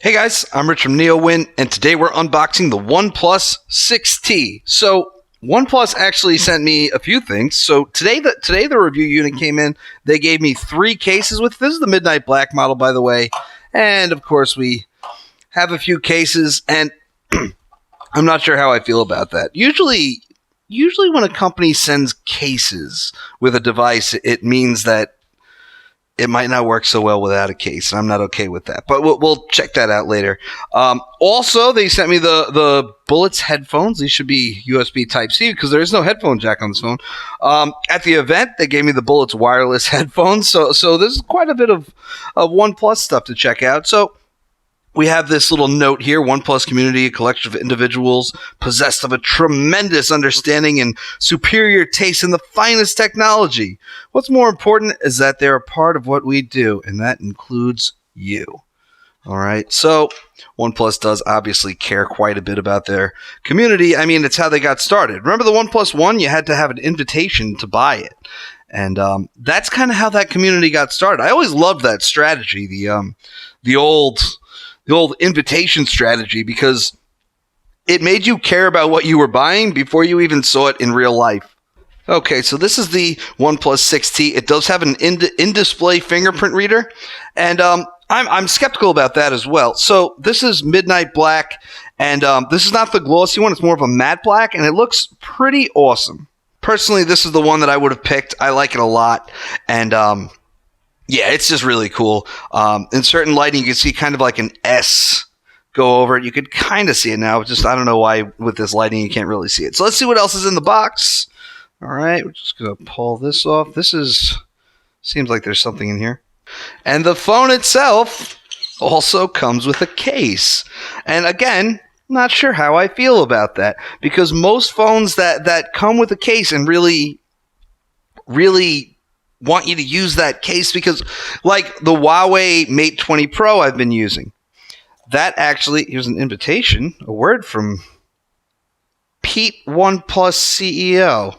Hey guys, I'm Rich from NeoWin, and today we're unboxing the OnePlus 6T. So OnePlus actually sent me a few things. So today the review unit came in. They gave me 3 cases with this is the Midnight Black model, by the way, and of course we have a few cases, and I'm not sure how I feel about that. Usually when a company sends cases with a device, it means that it might not work so well without a case, and I'm not okay with that. But we'll check that out later. Also, they sent me the Bullets headphones. These should be USB Type-C because there is no headphone jack on this phone. At the event, they gave me the Bullets wireless headphones. So this is quite a bit of OnePlus stuff to check out. So we have this little note here: OnePlus community, a collection of individuals possessed of a tremendous understanding and superior taste in the finest technology. What's more important is that they're a part of what we do, and that includes you. All right, so OnePlus does obviously care quite a bit about their community. I mean, it's how they got started. Remember the OnePlus One? You had to have an invitation to buy it. And that's kind of how that community got started. I always loved that strategy, the old invitation strategy, because it made you care about what you were buying before you even saw it in real life. Okay, so this is the OnePlus 6T. It does have an in-display fingerprint reader, and I'm skeptical about that as well. So this is Midnight Black, and this is not the glossy one. It's more of a matte black, and it looks pretty awesome. Personally, this is the one that I would have picked. I like it a lot, and yeah, it's just really cool. In certain lighting, you can see kind of like an S go over it. You could kind of see it now. Just I don't know why with this lighting you can't really see it. So let's see what else is in the box. All right, we're just going to pull this off. Seems like there's something in here. And the phone itself also comes with a case. And again, not sure how I feel about that, because most phones that come with a case and really want you to use that case, because like the Huawei Mate 20 Pro I've been using, that actually, here's an invitation, a word from Pete, OnePlus CEO.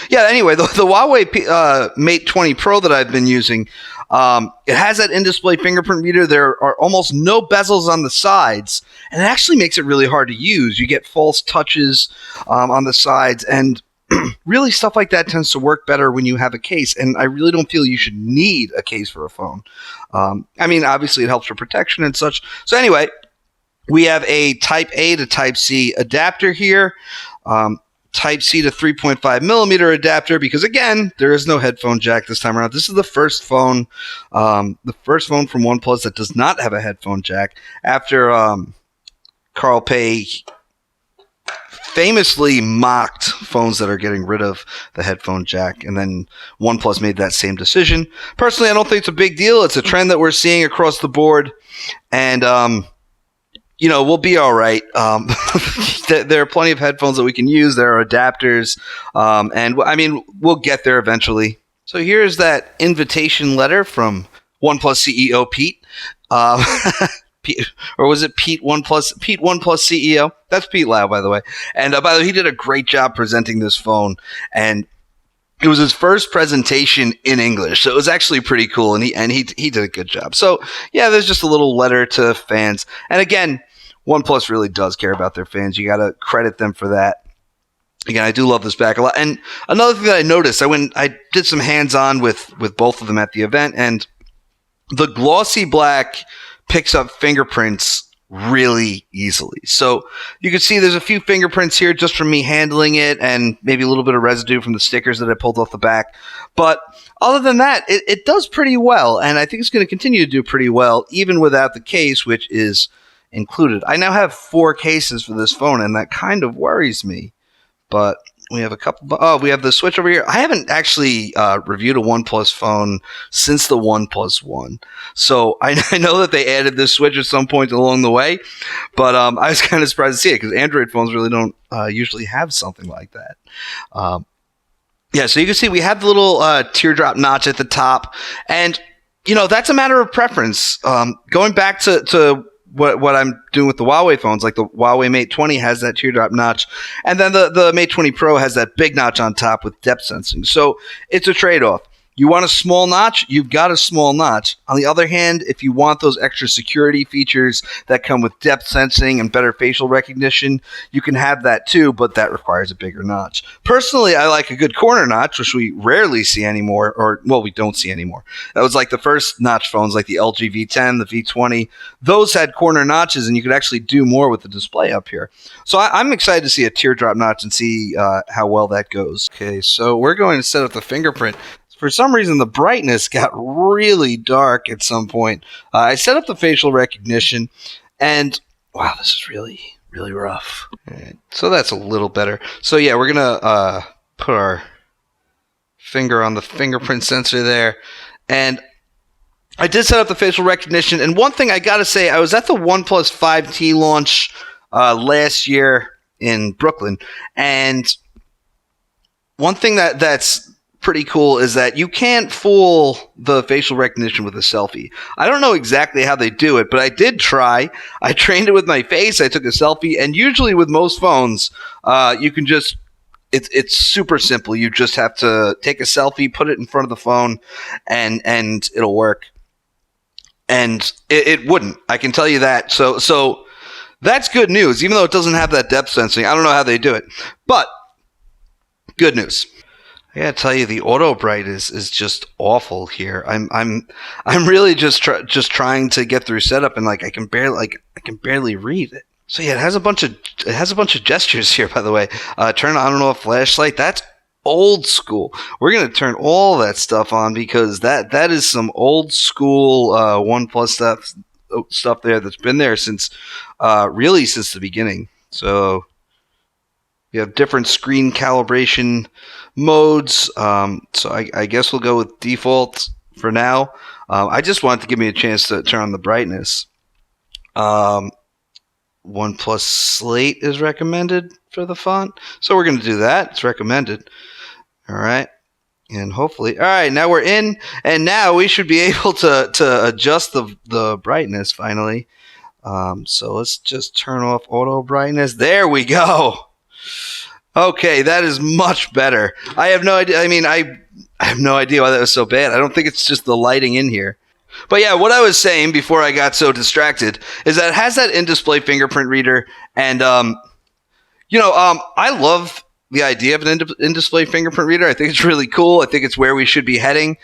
Yeah, anyway, the Huawei Mate 20 Pro that I've been using, it has that in-display fingerprint reader. There are almost no bezels on the sides, and it actually makes it really hard to use. You get false touches on the sides, and really stuff like that tends to work better when you have a case, and I really don't feel you should need a case for a phone. I mean, obviously it helps for protection and such. So anyway, we have a Type A to Type C adapter here. Type C to 3.5 millimeter adapter, because again, there is no headphone jack this time around. This is the first phone from OnePlus that does not have a headphone jack, after Carl Pei famously mocked phones that are getting rid of the headphone jack, and then OnePlus made that same decision. Personally, I don't think it's a big deal. It's a trend that we're seeing across the board, and we'll be all right. There are plenty of headphones that we can use. There are adapters, and I mean, we'll get there eventually. So here's that invitation letter from OnePlus CEO Pete. Or was it Pete OnePlus CEO? That's Pete Lau, by the way. And by the way, he did a great job presenting this phone, and it was his first presentation in English, so it was actually pretty cool, and he did a good job. So yeah, there's just a little letter to fans, and again, OnePlus really does care about their fans. You got to credit them for that. Again, I do love this back a lot. And another thing that I noticed, I did some hands-on with both of them at the event, and the glossy black picks up fingerprints really easily. So you can see there's a few fingerprints here just from me handling it, and maybe a little bit of residue from the stickers that I pulled off the back. But other than that, it does pretty well, and I think it's going to continue to do pretty well even without the case, which is included. I now have 4 cases for this phone, and that kind of worries me. But we have a couple. Oh, we have the switch over here. I haven't actually reviewed a OnePlus phone since the OnePlus One, so I know that they added this switch at some point along the way, but I was kind of surprised to see it, because Android phones really don't usually have something like that. Yeah, so you can see we have the little teardrop notch at the top, and that's a matter of preference. Going back to what I'm doing with the Huawei phones, like the Huawei Mate 20 has that teardrop notch, and then the Mate 20 Pro has that big notch on top with depth sensing. So it's a trade-off. You want a small notch? You've got a small notch. On the other hand, if you want those extra security features that come with depth sensing and better facial recognition, you can have that too, but that requires a bigger notch. Personally, I like a good corner notch, which we rarely see anymore, or, well, we don't see anymore. That was like the first notch phones, like the LG V10, the V20. Those had corner notches, and you could actually do more with the display up here. So I'm excited to see a teardrop notch and see how well that goes. Okay, so we're going to set up the fingerprint. For some reason, the brightness got really dark at some point. I set up the facial recognition, and wow, this is really, really rough. Right, so that's a little better. So yeah, we're going to put our finger on the fingerprint sensor there, and I did set up the facial recognition. And one thing I got to say, I was at the OnePlus 5T launch last year in Brooklyn, and one thing that's pretty cool is that you can't fool the facial recognition with a selfie. I don't know exactly how they do it, but I did try. I trained it with my face. I took a selfie, and usually with most phones, you can just it's super simple. You just have to take a selfie, put it in front of the phone, and it'll work. And it wouldn't. I can tell you that. So that's good news, even though it doesn't have that depth sensing. I don't know how they do it, but good news. I gotta tell you, the auto bright is just awful here. I'm really just trying to get through setup, and like I can barely read it. So yeah, it has a bunch of gestures here. By the way, turn on and off flashlight. That's old school. We're gonna turn all that stuff on because that is some old school OnePlus stuff there that's been there since really since the beginning. So you have different screen calibration modes. So I guess we'll go with default for now. I just wanted to give me a chance to turn on the brightness. OnePlus Slate is recommended for the font. So we're going to do that. It's recommended. All right. And hopefully, all right, now we're in, and now we should be able to adjust the brightness finally. So let's just turn off auto brightness. There we go. Okay, that is much better. I have no idea. I mean, I have no idea why that was so bad. I don't think it's just the lighting in here. But yeah, what I was saying before I got so distracted is that it has that in-display fingerprint reader, and I love the idea of an in-display fingerprint reader. I think it's really cool. I think it's where we should be heading.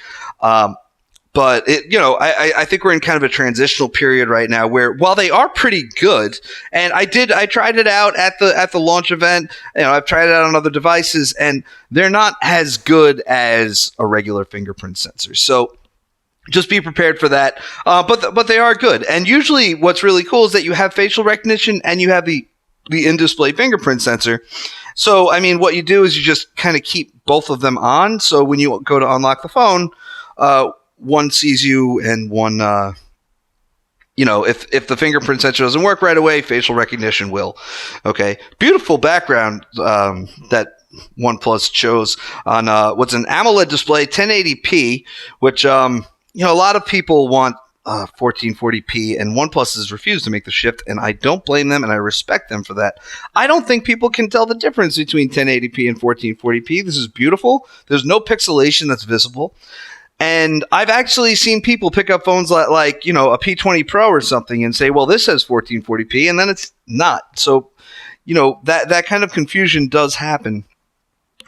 But I think we're in kind of a transitional period right now where while they are pretty good, and I tried it out at the launch event. I've tried it out on other devices, and they're not as good as a regular fingerprint sensor. So just be prepared for that. But they are good. And usually, what's really cool is that you have facial recognition and you have the in-display fingerprint sensor. So I mean, what you do is you just kind of keep both of them on. So when you go to unlock the phone, one sees you, and one, if the fingerprint sensor doesn't work right away, facial recognition will. Okay, beautiful background that OnePlus chose on what's an AMOLED display, 1080p, which a lot of people want 1440p, and OnePlus has refused to make the shift, and I don't blame them, and I respect them for that. I don't think people can tell the difference between 1080p and 1440p. This is beautiful. There's no pixelation that's visible. And I've actually seen people pick up phones like a P20 Pro or something and say, well, this says 1440p, and then it's not. So, that kind of confusion does happen.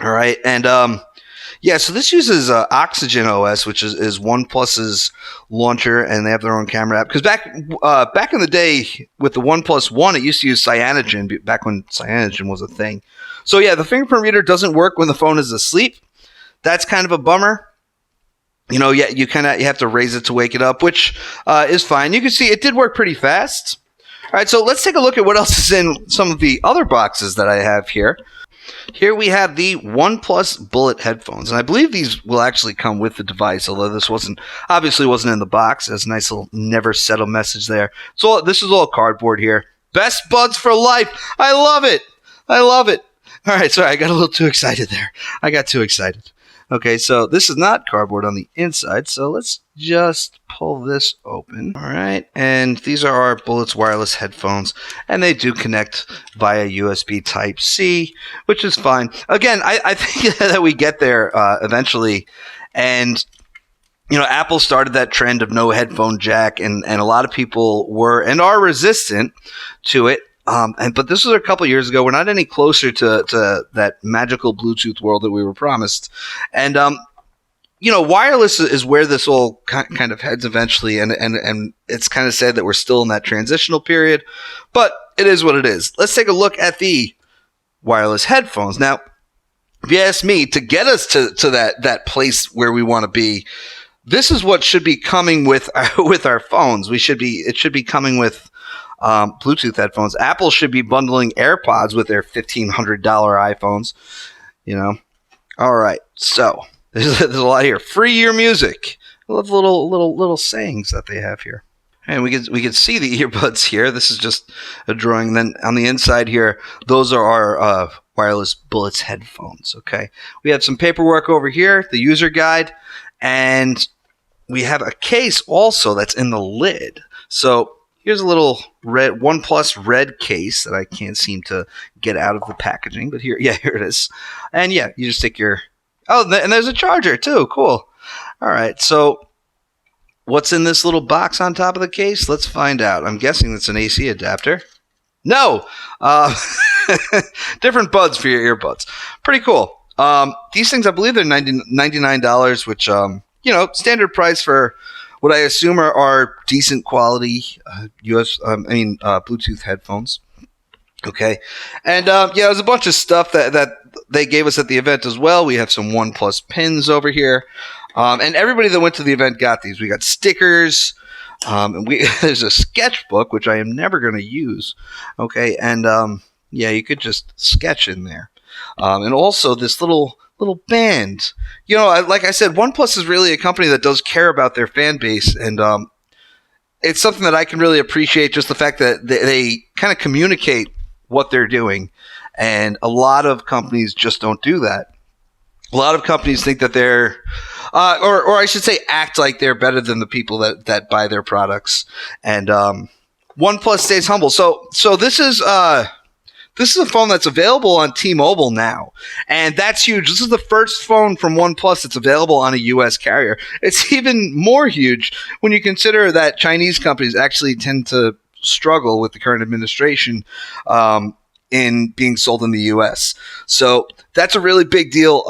All right. And, so this uses Oxygen OS, which is OnePlus's launcher, and they have their own camera app. Because back in the day with the OnePlus One, it used to use Cyanogen, back when Cyanogen was a thing. So, yeah, the fingerprint reader doesn't work when the phone is asleep. That's kind of a bummer. You have to raise it to wake it up, which is fine. You can see it did work pretty fast. All right, so let's take a look at what else is in some of the other boxes that I have here. Here we have the OnePlus Bullet headphones, and I believe these will actually come with the device, although this obviously wasn't in the box. There's a nice little never settle message there. So this is all cardboard here. Best buds for life. I love it. All right, sorry, I got a little too excited there. I got too excited. Okay, so this is not cardboard on the inside, so let's just pull this open. All right, and these are our Bullets wireless headphones, and they do connect via USB Type-C, which is fine. Again, I think that we get there eventually, And Apple started that trend of no headphone jack, and a lot of people were and are resistant to it. But this was a couple years ago. We're not any closer to that magical Bluetooth world that we were promised. And wireless is where this all kind of heads eventually, and it's kind of sad that we're still in that transitional period, but it is what it is. Let's take a look at the wireless headphones. Now, if you ask me, to get us to that place where we want to be, this is what should be coming with our phones. It should be coming with Bluetooth headphones. Apple should be bundling AirPods with their $1,500 iPhones. All right, so. There's a lot here. Free your music. I love little sayings that they have here. And we can see the earbuds here. This is just a drawing. Then on the inside here, those are our wireless Bullets headphones. Okay. We have some paperwork over here, the user guide, and we have a case also that's in the lid. So here's a little red OnePlus red case that I can't seem to get out of the packaging, but here it is. And yeah, you just take your. Oh, and there's a charger, too. Cool. All right, so what's in this little box on top of the case? Let's find out. I'm guessing it's an AC adapter. No! Different buds for your earbuds. Pretty cool. These things, I believe they're $99, which, standard price for what I assume are decent quality Bluetooth headphones. Okay. And, there's a bunch of stuff that they gave us at the event as well. We have some OnePlus pins over here. And everybody that went to the event got these. We got stickers. And there's a sketchbook, which I am never going to use. Okay. And, you could just sketch in there. And also this little band. Like I said, OnePlus is really a company that does care about their fan base. And, it's something that I can really appreciate, just the fact that they kind of communicate what they're doing. And a lot of companies just don't do that. A lot of companies think that they're, or I should say, act like they're better than the people that buy their products. And OnePlus stays humble. So this is a phone that's available on T-Mobile now, and that's huge. This is the first phone from OnePlus that's available on a U.S. carrier. It's even more huge when you consider that Chinese companies actually tend to struggle with the current administration in being sold in the U.S. So that's a really big deal.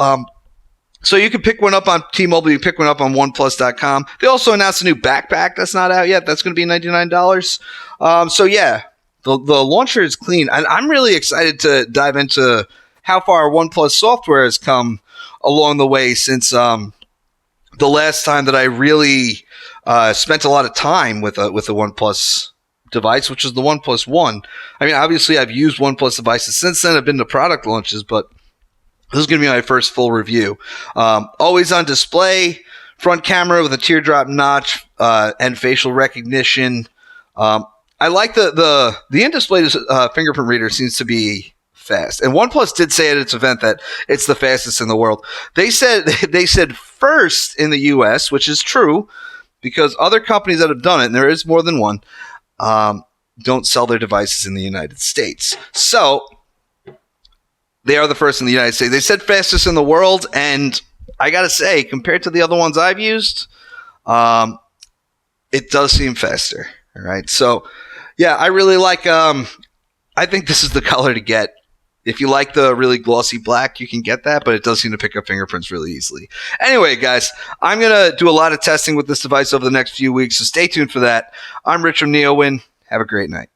So you can pick one up on T-Mobile. You pick one up on OnePlus.com. They also announced a new backpack that's not out yet. That's going to be $99. The launcher is clean. And I'm really excited to dive into how far OnePlus software has come along the way since the last time that I really spent a lot of time with a OnePlus device, which is the OnePlus One. I mean, obviously, I've used OnePlus devices since then. I've been to product launches, but this is going to be my first full review. Always on display, front camera with a teardrop notch and facial recognition. I like the in-display fingerprint reader seems to be fast. And OnePlus did say at its event that it's the fastest in the world. They said first in the US, which is true because other companies that have done it, and there is more than one, don't sell their devices in the United States. So they are the first in the United States. They said fastest in the world, and I got to say, compared to the other ones I've used, it does seem faster. All right. So, yeah, I really like I think this is the color to get. If you like the really glossy black, you can get that, but it does seem to pick up fingerprints really easily. Anyway, guys, I'm going to do a lot of testing with this device over the next few weeks, so stay tuned for that. I'm Rich from NeoWin. Have a great night.